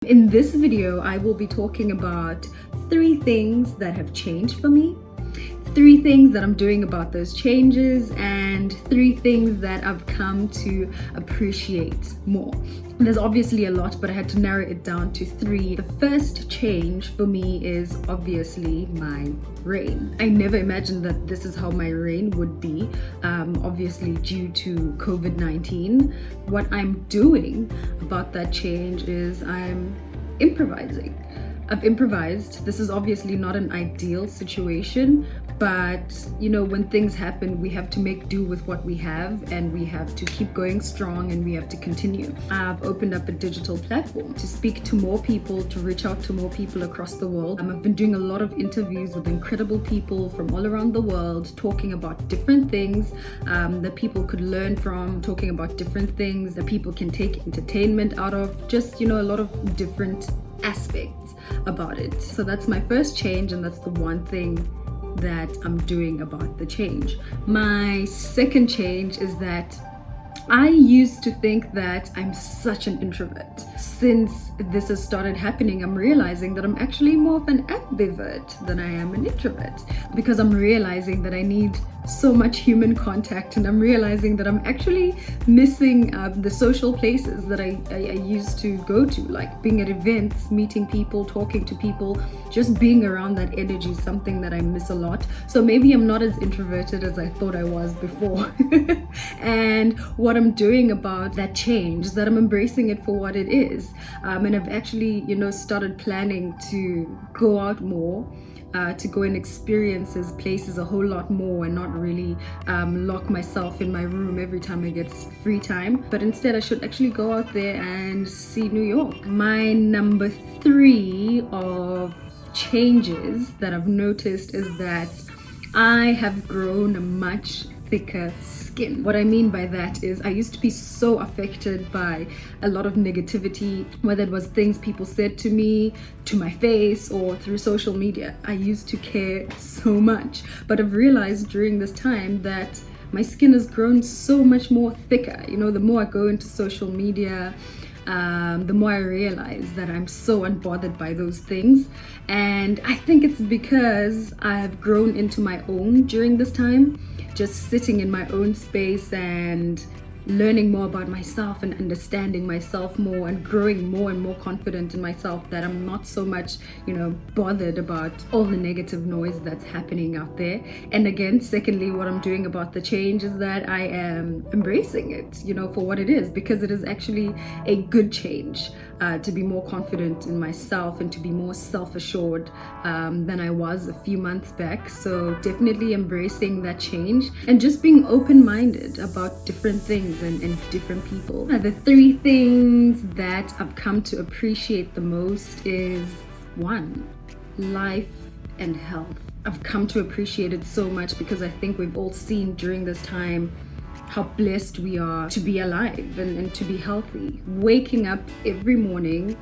In this video, I will be talking about 3 things that have changed for me, 3 things that I'm doing about those changes, and 3 things that I've come to appreciate more. There's obviously a lot, but I had to narrow it down to 3. The first change for me is obviously my reign. I never imagined that this is how my reign would be, obviously due to COVID-19. What I'm doing about that change is I'm improvising. I've improvised. This is obviously not an ideal situation, but when things happen, we have to make do with what we have, and we have to keep going strong, and we have to continue. I've opened up a digital platform to speak to more people, to reach out to more people across the world. I've been doing a lot of interviews with incredible people from all around the world, talking about different things that people could learn from, talking about different things that people can take entertainment out of, just a lot of different aspects about it. So that's my first change, and that's the one thing that I'm doing about the change. My second change is that I used to think that I'm such an introvert. Since this has started happening, I'm realizing that I'm actually more of an ambivert than I am an introvert, because I'm realizing that I need so much human contact, and I'm realizing that I'm actually missing the social places that I used to go to, like being at events, meeting people, talking to people, just being around that energy is something that I miss a lot. So maybe I'm not as introverted as I thought I was before. And what I'm doing about that change is that I'm embracing it for what it is. And I've actually, started planning to go out more, to go and experience places a whole lot more, and not really lock myself in my room every time I get free time, but instead I should actually go out there and see New York. My number 3 of changes that I've noticed is that I have grown a much thicker skin. What I mean by that is I used to be so affected by a lot of negativity, whether it was things people said to me, to my face, or through social media. I used to care so much, but I've realized during this time that my skin has grown so much more thicker. The more I go into social media, the more I realize that I'm so unbothered by those things. And I think it's because I've grown into my own during this time, just sitting in my own space and learning more about myself and understanding myself more, and growing more and more confident in myself, that I'm not so much bothered about all the negative noise that's happening out there. And again, secondly, what I'm doing about the change is that I am embracing it for what it is, because it is actually a good change, to be more confident in myself and to be more self-assured than I was a few months back. So definitely embracing that change, and just being open-minded about different things and different people. The 3 things that I've come to appreciate the most is 1, life and health. I've come to appreciate it so much because I think we've all seen during this time how blessed we are to be alive and to be healthy. Waking up every morning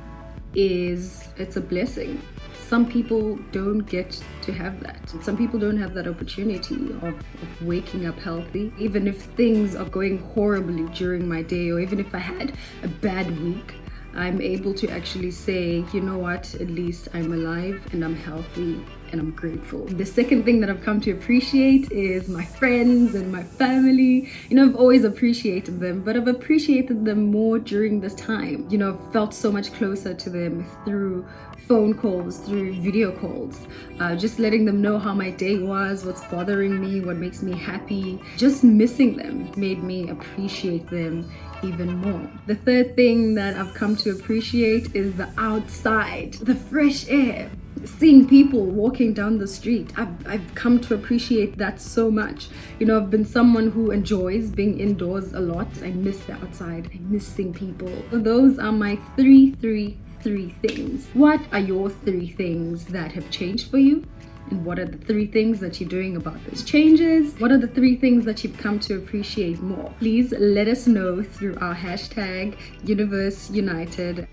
it's a blessing. Some people don't get to have that. Some people don't have that opportunity of waking up healthy. Even if things are going horribly during my day, or even if I had a bad week, I'm able to actually say, you know what, at least I'm alive and I'm healthy and I'm grateful. The second thing that I've come to appreciate is my friends and my family. I've always appreciated them, but I've appreciated them more during this time. I've felt so much closer to them through phone calls, through video calls, just letting them know how my day was, what's bothering me, what makes me happy. Just missing them made me appreciate them even more. The third thing that I've come to appreciate is the outside, the fresh air, seeing people walking down the street. I've come to appreciate that so much. I've been someone who enjoys being indoors a lot. I miss the outside. I miss seeing people. So those are my 3 things. What are your 3 things that have changed for you? And what are the 3 things that you're doing about those changes? What are the 3 things that you've come to appreciate more? Please let us know through our hashtag Universe United.